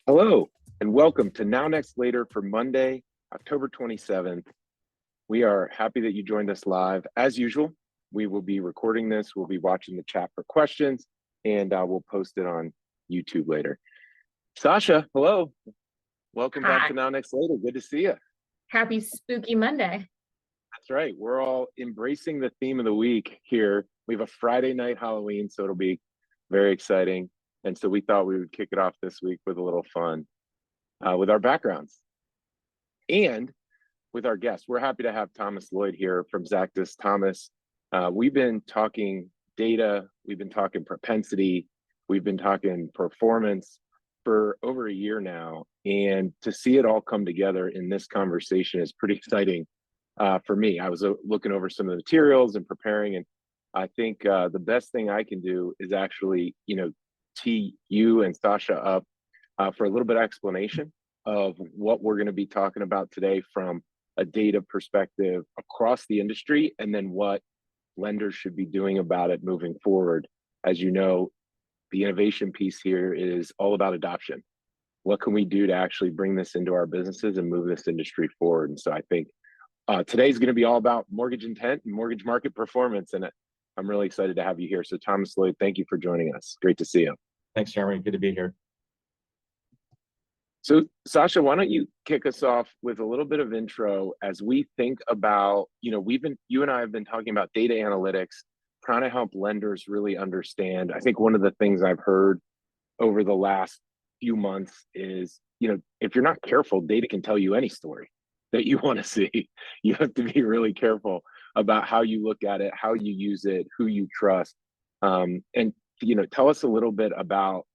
Hello, and welcome to Now Next Later for Monday, October 27th. We are happy that you joined us live. As usual, we will be recording this. We'll be watching the chat for questions, and we'll post it on YouTube later. Sasha, hello. Welcome back to Now Next Later. Good to see you. Happy Spooky Monday. That's right. We're all embracing the theme of the week here. We have a Friday night Halloween, so it'll be very exciting. And so we thought we would kick it off this week with a little fun with our backgrounds and with our guests. We're happy to have Thomas Lloyd here from Xactus. Thomas, we've been talking data, we've been talking propensity, we've been talking performance for over a year now. And to see it all come together in this conversation is pretty exciting for me. I was looking over some of the materials and preparing, and I think the best thing I can do is actually, tee you and Sasha up for a little bit of explanation of what we're going to be talking about today from a data perspective across the industry, and then what lenders should be doing about it moving forward. As you know, the innovation piece here is all about adoption. What can we do to actually bring this into our businesses and move this industry forward? And so I think today's going to be all about mortgage intent and mortgage market performance. And I'm really excited to have you here. So Thomas Lloyd, thank you for joining us. Great to see you. Thanks, Jeremy. Good to be here. So Sasha, why don't you kick us off with a little bit of intro as we think about, you and I have been talking about data analytics, trying to help lenders really understand. I think one of the things I've heard over the last few months is, if you're not careful, data can tell you any story that you want to see. You have to be really careful about how you look at it, how you use it, who you trust. And, tell us a little bit about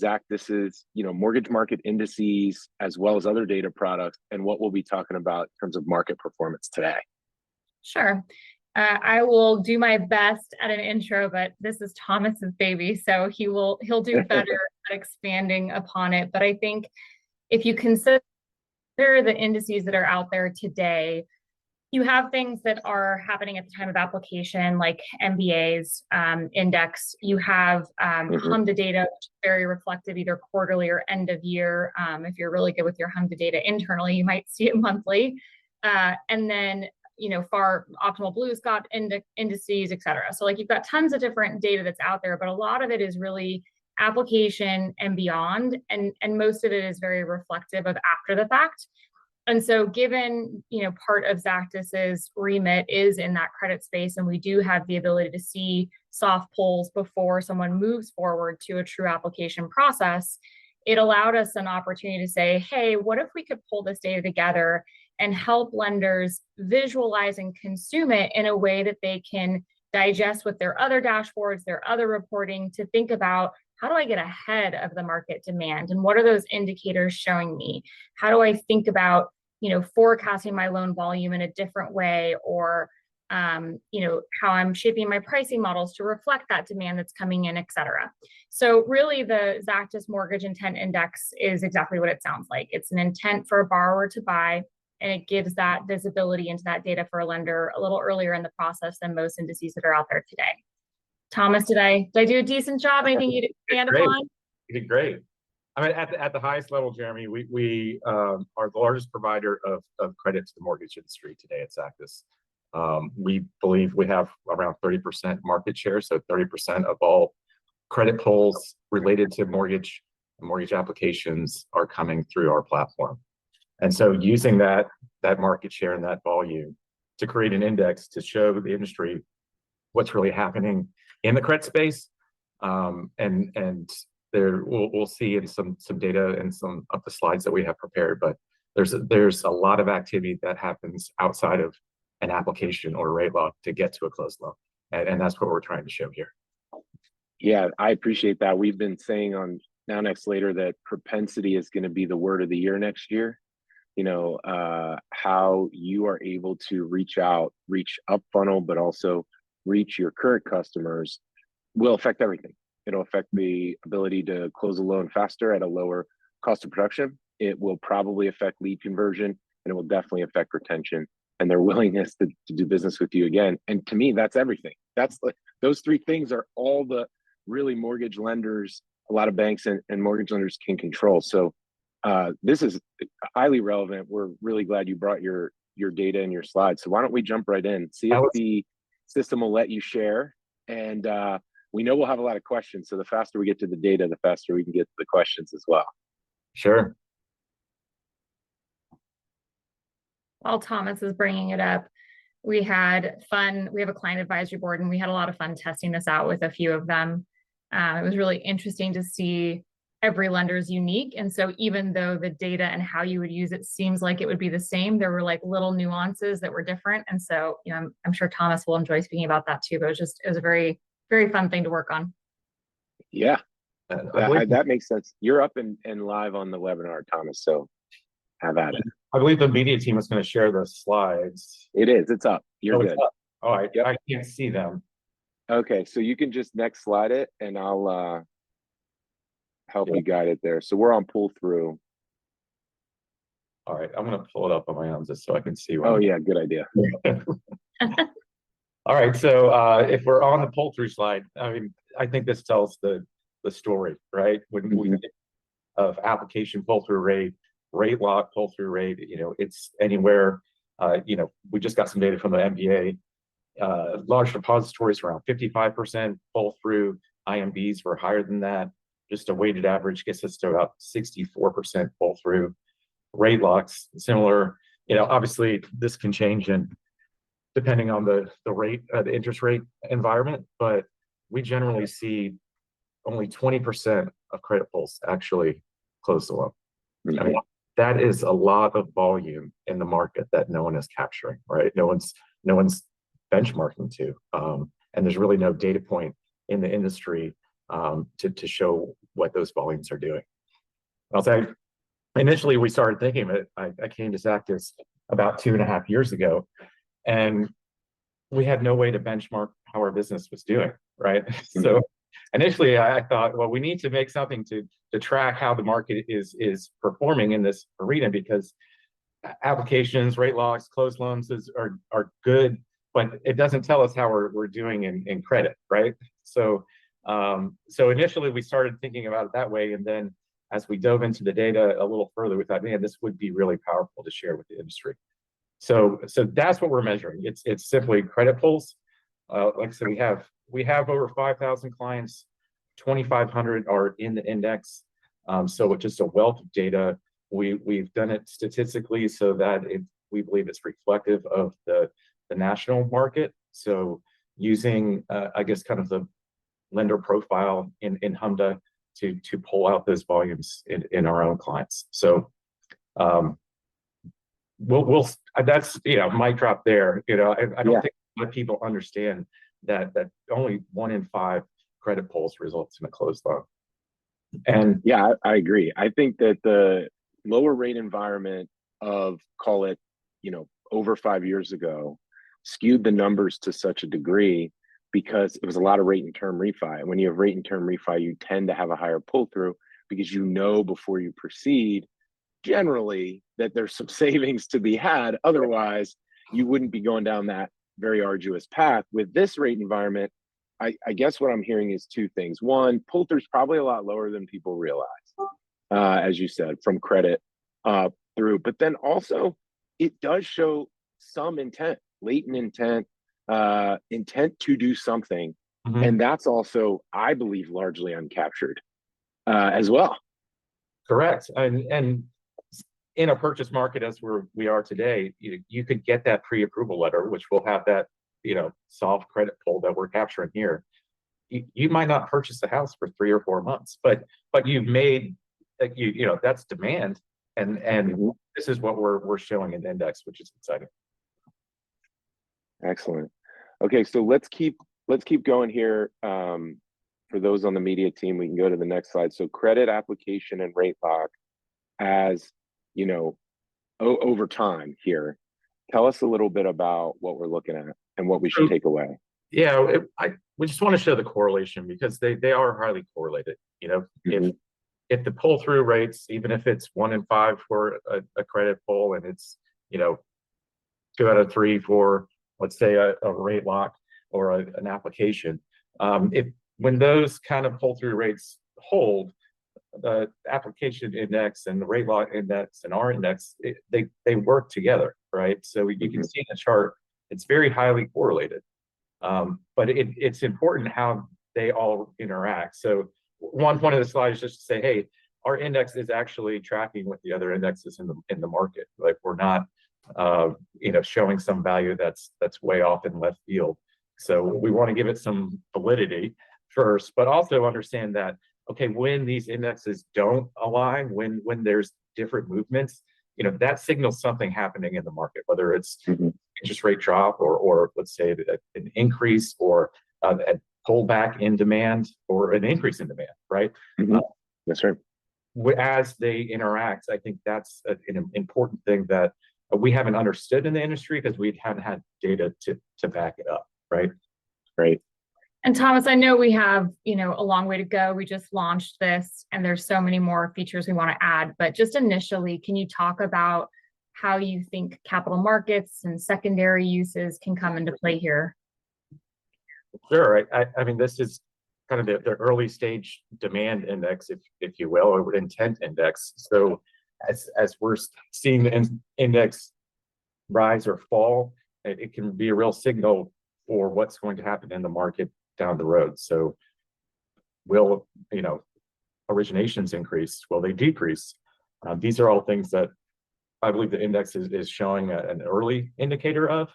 Xactus's, mortgage market indices, as well as other data products, and what we'll be talking about in terms of market performance today. Sure. I will do my best at an intro, but this is Thomas's baby, so he'll do better at expanding upon it. But I think if you consider the indices that are out there today, you have things that are happening at the time of application, like MBA's index. You have HMDA data, which is very reflective, either quarterly or end of year. If you're really good with your HMDA data internally, you might see it monthly. And then, FAR Optimal Blue's got indices, et cetera. So you've got tons of different data that's out there, but a lot of it is really application and beyond. And most of it is very reflective of after the fact. And so given, part of Xactus's remit is in that credit space, and we do have the ability to see soft pulls before someone moves forward to a true application process, it allowed us an opportunity to say, hey, what if we could pull this data together and help lenders visualize and consume it in a way that they can digest with their other dashboards, their other reporting, to think about, how do I get ahead of the market demand? And what are those indicators showing me? How do I think about forecasting my loan volume in a different way, or, how I'm shaping my pricing models to reflect that demand that's coming in, et cetera. So really the Xactus Mortgage Intent Index is exactly what it sounds like. It's an intent for a borrower to buy, and it gives that visibility into that data for a lender a little earlier in the process than most indices that are out there today. Thomas, did I do a decent job? Anything you'd expand upon? You did great. I mean, at the highest level, Jeremy, we are the largest provider of credit to the mortgage industry today at Xactus. We believe we have around 30% market share, so 30% of all credit pulls related to mortgage applications are coming through our platform. And so using that market share and that volume to create an index to show the industry what's really happening in the credit space, and there we'll see in some data and some of the slides that we have prepared, but there's a lot of activity that happens outside of an application or a rate lock to get to a closed loan, and that's what we're trying to show here. Yeah, I appreciate that. We've been saying on Now Next Later that propensity is going to be the word of the year next year. How you are able to reach up funnel, but also reach your current customers will affect everything. It'll affect the ability to close a loan faster at a lower cost of production. It will probably affect lead conversion, and it will definitely affect retention and their willingness to do business with you again. And to me, that's everything. That's those three things are all the really mortgage lenders, a lot of banks and mortgage lenders can control. So this is highly relevant. We're really glad you brought your data and your slides. So why don't we jump right in, see if the system will let you share. And we know we'll have a lot of questions. So the faster we get to the data, the faster we can get to the questions as well. Sure. While Thomas is bringing it up, we had fun. We have a client advisory board, and we had a lot of fun testing this out with a few of them. It was really interesting to see every lender is unique. And so even though the data and how you would use it seems like it would be the same, there were like little nuances that were different. And so, you know, I'm sure Thomas will enjoy speaking about that too, but it was a very, very fun thing to work on. Yeah, that makes sense. You're up and live on the webinar, Thomas, so have at it. I believe the media team is going to share the slides. It is. It's up. You're good. Up. All right. Yep. I can't see them. Okay, so you can just next slide it, and I'll help you guide it there. So we're on pull through. All right, I'm going to pull it up on my own just so I can see. Oh yeah, good idea. All right, so if we're on the pull through slide, I mean, I think this tells the story, right? When we of application pull through rate lock pull through rate, you know, it's anywhere. You know, we just got some data from the MBA. Large depositories around 55% pull through. IMBs were higher than that. Just a weighted average gets us to about 64% pull through. Rate locks similar. You know, obviously this can change in depending on the rate, the interest rate environment, but we generally see only 20% of credit pulls actually close the loan. I mean, that is a lot of volume in the market that no one is capturing, right? No one's benchmarking to, and there's really no data point in the industry to show what those volumes are doing. I'll say, initially we started thinking of it. I came to Zactus about 2.5 years ago, and we had no way to benchmark how our business was doing, right? So initially I thought, well, we need to make something to track how the market is performing in this arena, because applications, rate locks, closed loans are good, but it doesn't tell us how we're doing in credit, right? So initially we started thinking about it that way, and then as we dove into the data a little further, we thought, man, this would be really powerful to share with the industry. So that's what we're measuring. It's simply credit pulls. Like I said, we have over 5,000 clients, 2,500 are in the index. So it's just a wealth of data. We've done it statistically so that we believe it's reflective of the national market. So using, I guess, kind of the lender profile in HMDA to pull out those volumes in our own clients. So we'll that's, you know, mic drop there. You know, I don't think a lot of people understand that only 1 in 5 credit pulls results in a closed loan. And yeah, I agree. I think that the lower rate environment of, call it, you know, over 5 years ago skewed the numbers to such a degree because it was a lot of rate and term refi. And when you have rate and term refi, you tend to have a higher pull through because you know before you proceed generally that there's some savings to be had. Otherwise, you wouldn't be going down that very arduous path. With this rate environment, I guess what I'm hearing is two things. One, pull through is probably a lot lower than people realize, as you said, from credit through. But then also, it does show some intent, latent intent, intent to do something. And that's also, I believe, largely uncaptured as well. Correct. And in a purchase market as we are today, you could get that pre-approval letter, which will have that, you know, soft credit pull that we're capturing here. You might not purchase the house for 3 or 4 months, but you've made, you know, that's demand, and this is what we're showing in the index, which is exciting. Excellent. Okay, so let's keep going here. For those on the media team, we can go to the next slide. So credit application and rate lock, as you know, over time here. Tell us a little bit about what we're looking at and what we should take away. Yeah, we just want to show the correlation because they are highly correlated. You know, if the pull through rates, even if it's 1 in 5 for a credit pull, and it's, you know, 2 out of 3 for, let's say, a rate lock or an application, when those kind of pull through rates hold, the application index and the rate lock index and our index, they work together, right? So you can see in the chart, it's very highly correlated. But it's important how they all interact. So one point of the slide is just to say, hey, our index is actually tracking with the other indexes in the market. Like we're not, showing some value that's way off in left field. So we want to give it some validity first, but also understand that, okay, when these indexes don't align, when there's different movements, that signals something happening in the market, whether it's interest rate drop or let's say an increase or a pullback in demand or an increase in demand, right? That's right. As they interact, I think that's an important thing that we haven't understood in the industry because we haven't had data to back it up, right? Right. And Thomas, I know we have, a long way to go. We just launched this and there's so many more features we want to add, but just initially, can you talk about how you think capital markets and secondary uses can come into play here? Sure. I mean, this is kind of the early stage demand index, if you will, or intent index. So as we're seeing the index rise or fall, it can be a real signal for what's going to happen in the market down the road. So will, originations increase? Will they decrease? These are all things that I believe the index is showing an early indicator of,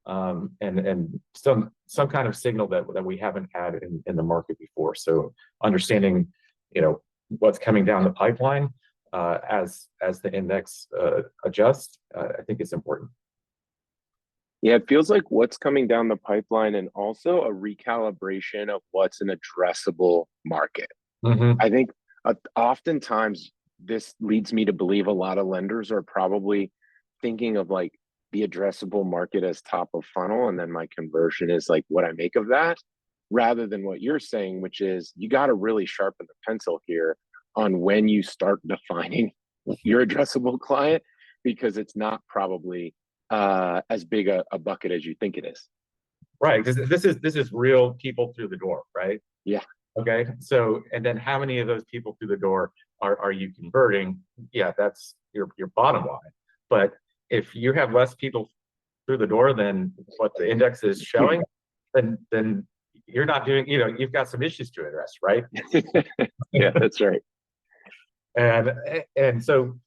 and some kind of signal that we haven't had in the market before. So understanding, what's coming down the pipeline as the index adjusts, I think it's important. Yeah, it feels like what's coming down the pipeline and also a recalibration of what's an addressable market. I think oftentimes this leads me to believe a lot of lenders are probably thinking of like the addressable market as top of funnel, and then my conversion is like what I make of that, rather than what you're saying, which is you got to really sharpen the pencil here on when you start defining your addressable client, because it's not probably as big a bucket as you think it is. Right, because this is real people through the door, right? Yeah. Okay. So, and then how many of those people through the door are you converting? Yeah, that's your bottom line. But if you have less people through the door than what the index is showing, then you're not doing, you've got some issues to address, right? Yeah, that's right. And so,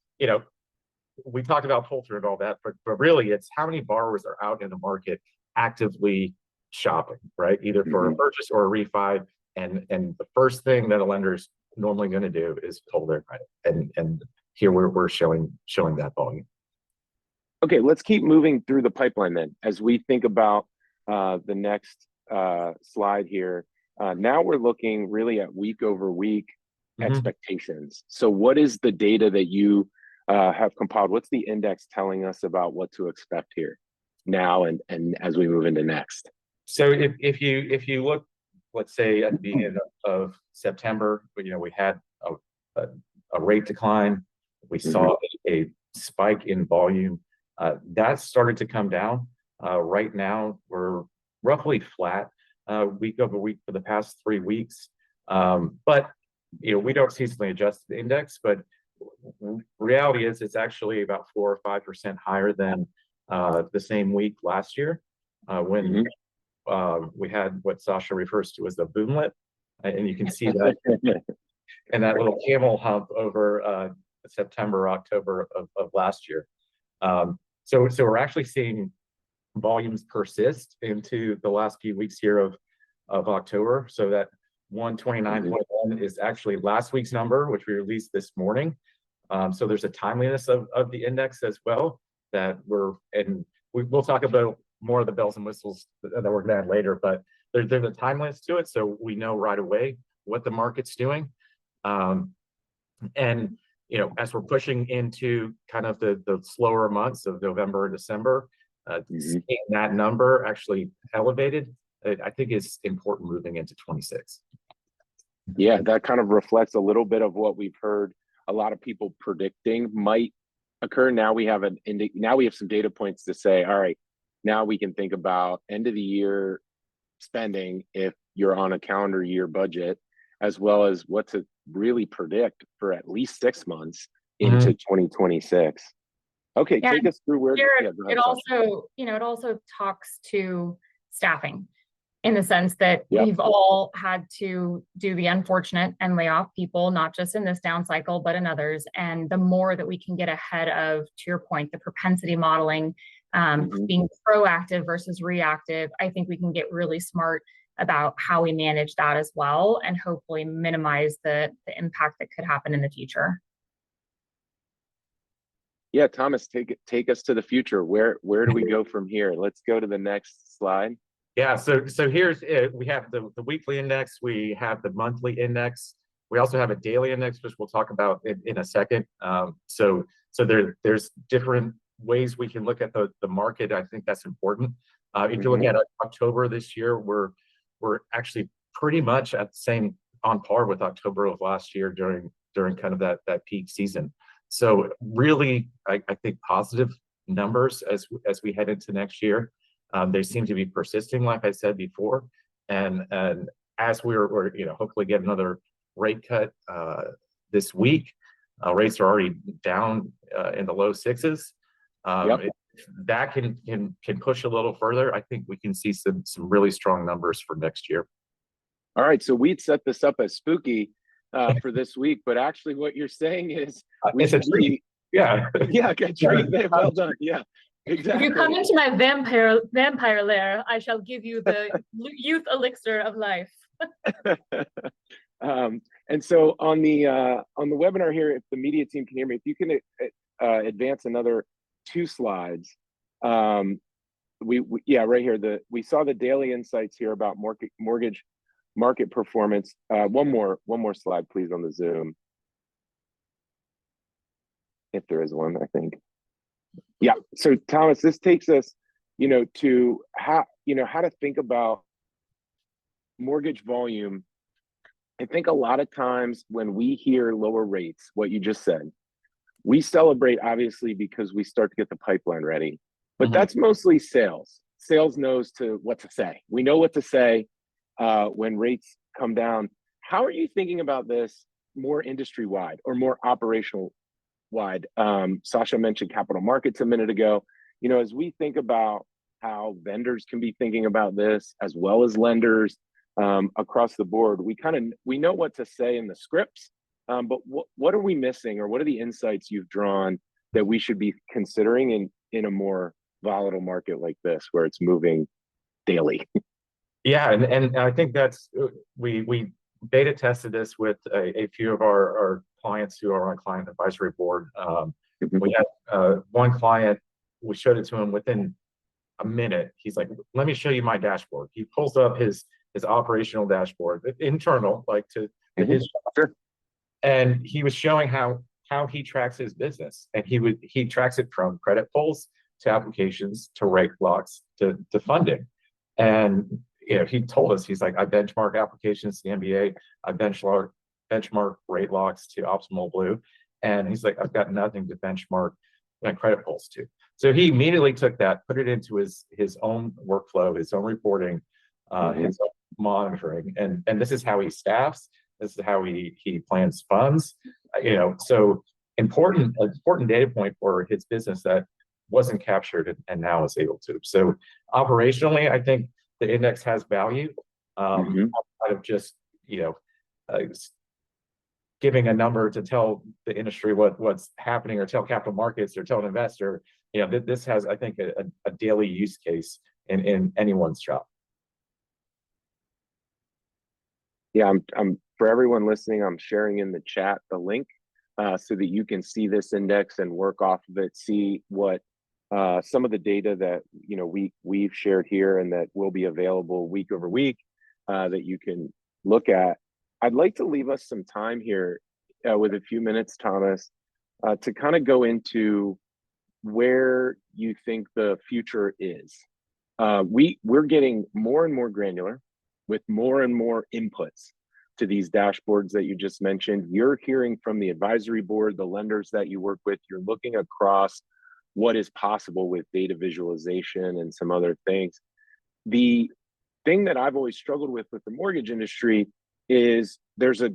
we talked about pull through and all that, but really it's how many borrowers are out in the market actively shopping, right? Either for a purchase or a refi. And the first thing that a lender's normally going to do is pull their credit. And here we're showing that volume. Okay, let's keep moving through the pipeline then. As we think about the next slide here, now we're looking really at week over week expectations. So what is the data that you have compiled? What's the index telling us about what to expect here now and as we move into next? So if you look, let's say at the beginning of September, we had a rate decline. We saw a spike in volume. That started to come down. Right now, we're roughly flat week over week for the past 3 weeks. But we don't seasonally adjust the index, but reality is it's actually about 4 or 5% higher than the same week last year when we had what Sasha refers to as the boomlet, and you can see that and that little camel hump over September, October of last year. So we're actually seeing volumes persist into the last few weeks here of October. So that 129.1 is actually last week's number, which we released this morning. So there's a timeliness of the index as well that we'll talk about more of the bells and whistles that we're going to add later, but there's a timeliness to it. So we know right away what the market's doing. And as we're pushing into kind of the slower months of November and December, seeing that number actually elevated, I think is important moving into 26. Yeah, that kind of reflects a little bit of what we've heard a lot of people predicting might occur. Now we have some data points to say, all right, now we can think about end of the year spending if you're on a calendar year budget, as well as what's really predict for at least 6 months into 2026. Okay, Yeah, take us through where Jared, go ahead, it Sasha. also, it also talks to staffing in the sense that Yep. we've all had to do the unfortunate and lay off people, not just in this down cycle, but in others. And the more that we can get ahead of, to your point, the propensity modeling, being proactive versus reactive, I think we can get really smart about how we manage that as well, and hopefully minimize the impact that could happen in the future. Yeah, Thomas, take us to the future. Where do we go from here? Let's go to the next slide. Yeah, so here's it. We have the weekly index, we have the monthly index, we also have a daily index, which we'll talk about in a second. So there's different ways we can look at the market. I think that's important. If you look at October this year, we're actually pretty much at the same, on par with October of last year during kind of that peak season. So really, I think positive numbers as we head into next year. They seem to be persisting, like I said before, and as we're hopefully get another rate cut this week. Rates are already down in the low sixes. That can push a little further. I think we can see some really strong numbers for next year. All right, so we'd set this up as spooky for this week, but actually what you're saying is it's a treat. Yeah, a treat. Well done. Yeah. Exactly. If you come into my vampire lair, I shall give you the youth elixir of life. And so on the webinar here, if the media team can hear me, if you can advance another 2 slides. Yeah, right here. We saw the daily insights here about mortgage market performance. One more slide, please, on the Zoom, if there is one. I think. Yeah. So Thomas, this takes us, to how to think about mortgage volume. I think a lot of times when we hear lower rates, what you just said, we celebrate obviously because we start to get the pipeline ready, but that's mostly sales. Sales knows what to say. We know what to say when rates come down. How are you thinking about this more industry wide or more operational wide? Sasha mentioned capital markets a minute ago. As we think about how vendors can be thinking about this, as well as lenders across the board, we know what to say in the scripts, but what are we missing, or what are the insights you've drawn that we should be considering in a more volatile market like this, where it's moving daily? Yeah, and I think that's we beta tested this with a few of our clients who are on client advisory board. We had one client, we showed it to him within a minute. He's like, let me show you my dashboard. He pulls up his operational dashboard, internal, like to his shop, and he was showing how he tracks his business. And he tracks it from credit pulls to applications to rate locks to funding. And he told us, he's like, I benchmark applications to the MBA, I benchmark rate locks to Optimal Blue, and he's like, I've got nothing to benchmark credit pulls to. So he immediately took that, put it into his own workflow, his own reporting, his own monitoring, and this is how he staffs. This is how he plans funds. So important data point for his business that wasn't captured and now is able to. So operationally, I think the index has value, outside of just giving a number to tell the industry what's happening, or tell capital markets, or tell an investor. This has, I think, a daily use case in anyone's shop. Yeah, I'm for everyone listening, I'm sharing in the chat the link so that you can see this index and work off of it, see what some of the data that we've shared here and that will be available week over week that you can look at. I'd like to leave us some time here with a few minutes, Thomas, to kind of go into where you think the future is. We're getting more and more granular with more and more inputs to these dashboards that you just mentioned. You're hearing from the advisory board, the lenders that you work with, you're looking across what is possible with data visualization and some other things. The thing that I've always struggled with the mortgage industry is there's a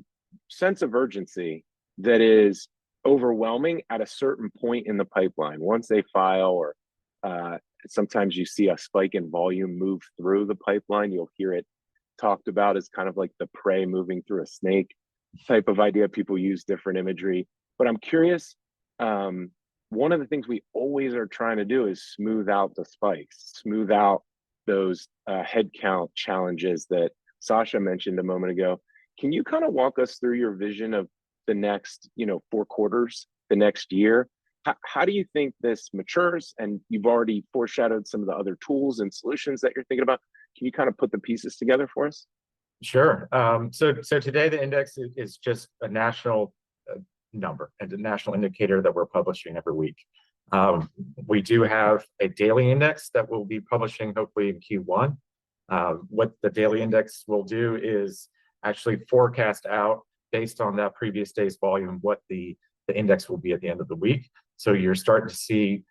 sense of urgency that is overwhelming at a certain point in the pipeline. Once they file, or sometimes you see a spike in volume move through the pipeline. You'll hear it talked about as kind of like the prey moving through a snake type of idea. People use different imagery, but I'm curious. One of the things we always are trying to do is smooth out the spikes, smooth out those headcount challenges that Sasha mentioned a moment ago. Can you kind of walk us through your vision of the next, 4 quarters, the next year? How do you think this matures? And you've already foreshadowed some of the other tools and solutions that you're thinking about. Can you kind of put the pieces together for us? Sure. So today the index is just a national number and a national indicator that we're publishing every week. We do have a daily index that we'll be publishing hopefully in Q1. What the daily index will do is actually forecast out based on that previous day's volume what the index will be at the end of the week. So you're starting to see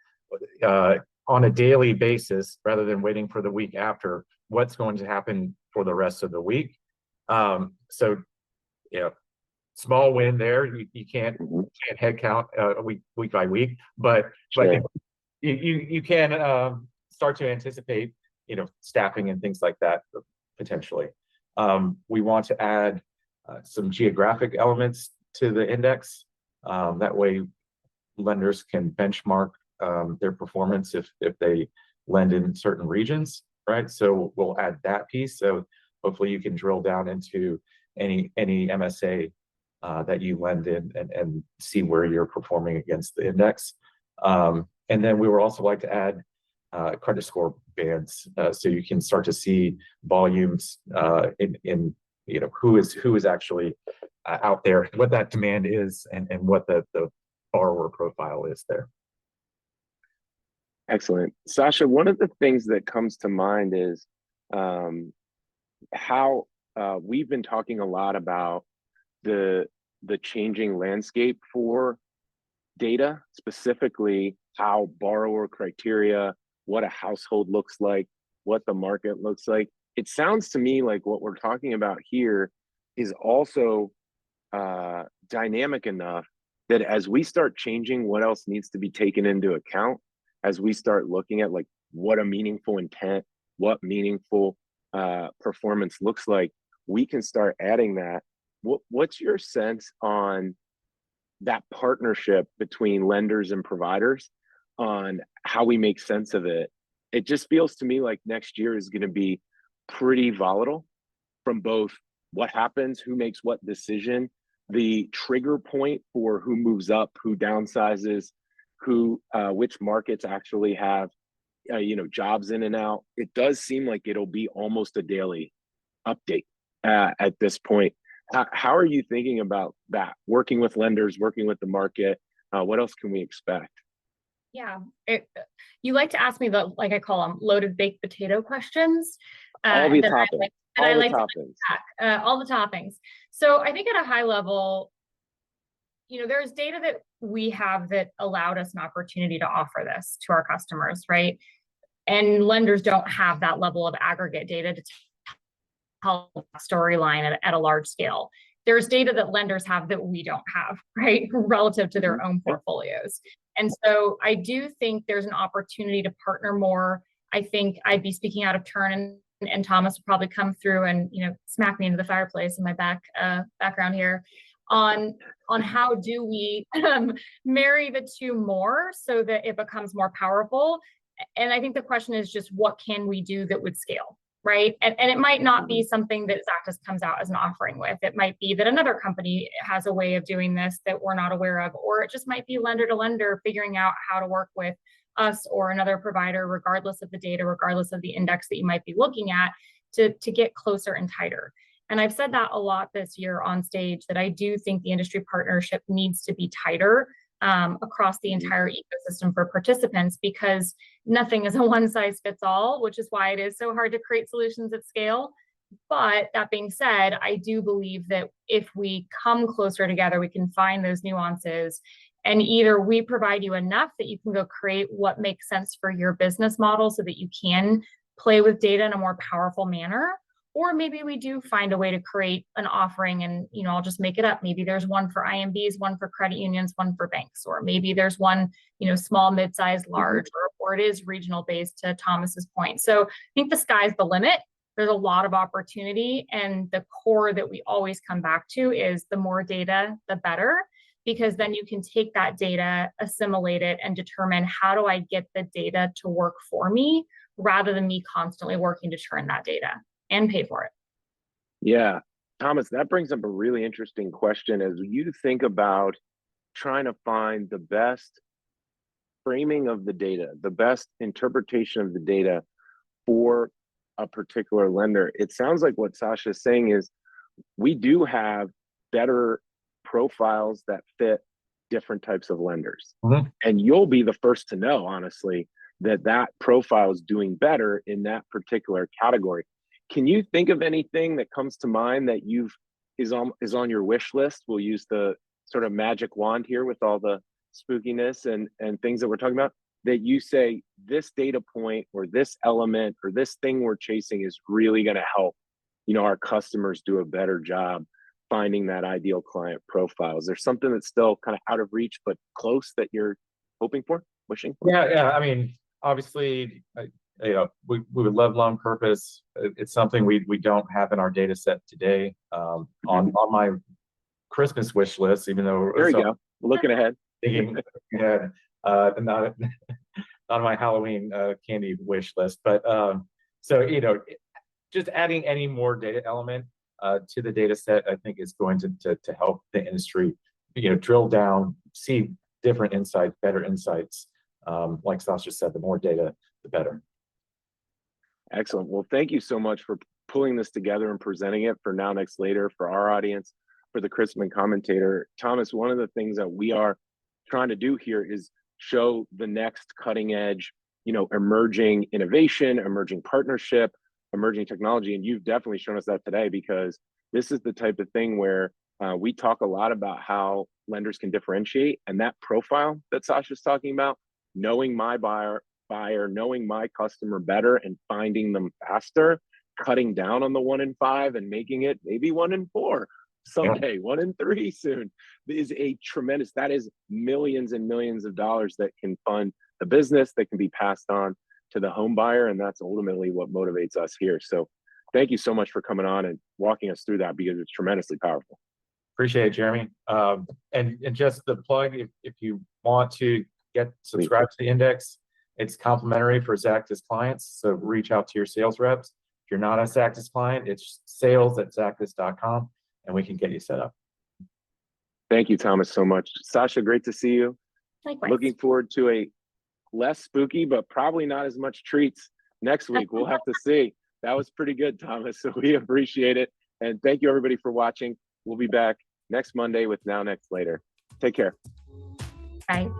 on a daily basis, rather than waiting for the week after, what's going to happen for the rest of the week. So, small win there. You can't head count week by week, but Sure. you can start to anticipate, staffing and things like that potentially. We want to add some geographic elements to the index. That way, lenders can benchmark their performance if they lend in certain regions, right? So we'll add that piece. So hopefully you can drill down into any MSA that you lend in and see where you're performing against the index. And then we would also like to add credit score bands, so you can start to see volumes in who is actually out there, what that demand is, and what the borrower profile is there. Excellent. Sasha, one of the things that comes to mind is how we've been talking a lot about the changing landscape for data, specifically how borrower criteria, what a household looks like, what the market looks like. It sounds to me like what we're talking about here is also dynamic enough that as we start changing what else needs to be taken into account, as we start looking at like what a meaningful intent, what meaningful performance looks like, we can start adding that. What's your sense on that partnership between lenders and providers on how we make sense of it? It just feels to me like next year is going to be pretty volatile from both what happens, who makes what decision, the trigger point for who moves up, who downsizes, which markets actually have jobs in and out. It does seem like it'll be almost a daily update at this point. How are you thinking about that? Working with lenders, working with the market, what else can we expect? Yeah, you like to ask me the, like I call them, loaded baked potato questions. All the toppings. All the toppings. So I think at a high level, there's data that we have that allowed us an opportunity to offer this to our customers, right? And lenders don't have that level of aggregate data to tell a storyline at a large scale. There's data that lenders have that we don't have, right, relative to their own portfolios. And so I do think there's an opportunity to partner more. I think I'd be speaking out of turn, and Thomas will probably come through and smack me into the fireplace in my background here on how do we marry the two more so that it becomes more powerful. And I think the question is just what can we do that would scale, right? And it might not be something that Xactus comes out as an offering with. It might be that another company has a way of doing this that we're not aware of, or it just might be lender to lender figuring out how to work with us or another provider, regardless of the data, regardless of the index that you might be looking at, to get closer and tighter. And I've said that a lot this year on stage, that I do think the industry partnership needs to be tighter across the entire ecosystem for participants, because nothing is a one size fits all, which is why it is so hard to create solutions at scale. But that being said, I do believe that if we come closer together, we can find those nuances, and either we provide you enough that you can go create what makes sense for your business model so that you can play with data in a more powerful manner, Or maybe we do find a way to create an offering and, I'll just make it up. Maybe there's one for IMBs, one for credit unions, one for banks, or maybe there's one, small, mid-sized, large, or it is regional based, to Thomas's point. So I think the sky's the limit. There's a lot of opportunity, and the core that we always come back to is the more data, the better, because then you can take that data, assimilate it, and determine, how do I get the data to work for me rather than me constantly working to turn that data and pay for it. Yeah, Thomas, that brings up a really interesting question. As you think about trying to find the best framing of the data, the best interpretation of the data for a particular lender, it sounds like what Sasha is saying is we do have better profiles that fit different types of lenders. And you'll be the first to know, honestly, that profile is doing better in that particular category. Can you think of anything that comes to mind that is on your wish list? We'll use the sort of magic wand here with all the spookiness and things that we're talking about, that you say this data point or this element or this thing we're chasing is really going to help, our customers do a better job finding that ideal client profile. Is there something that's still kind of out of reach but close that you're hoping for, wishing for? Yeah. I mean, obviously, we would love loan purpose. It's something we don't have in our data set today. On my Christmas wish list, even though there you go, looking ahead, thinking ahead, not on my Halloween candy wish list, but so just adding any more data element to the data set, I think is going to help the industry, drill down, see different insights, better insights. Like Sasha said, the more data, the better. Excellent. Well, thank you so much for pulling this together and presenting it for Now Next Later, for our audience, for the Chrisman Commentator. Thomas, one of the things that we are trying to do here is show the next cutting edge, emerging innovation, emerging partnership, emerging technology. And you've definitely shown us that today, because this is the type of thing where we talk a lot about how lenders can differentiate, and that profile that Sasha's talking about, knowing my buyer, knowing my customer better and finding them faster, cutting down on the 1 in 5 and making it maybe 1 in 4 someday, 1 in 3 soon, is a tremendous, that is millions and millions of dollars that can fund the business, that can be passed on to the home buyer. And that's ultimately what motivates us here. So thank you so much for coming on and walking us through that, because it's tremendously powerful. Appreciate it, Jeremy. And just the plug, if you want to subscribe to the index, it's complimentary for Zactus clients. So reach out to your sales reps. If you're not a Zactus client, it's sales@zactus.com, and we can get you set up. Thank you, Thomas, so much. Sasha, great to see you. Likewise. Looking forward to a less spooky, but probably not as much treats next week. We'll have to see. That was pretty good, Thomas. So we appreciate it. And thank you, everybody, for watching. We'll be back next Monday with Now Next Later. Take care. Bye.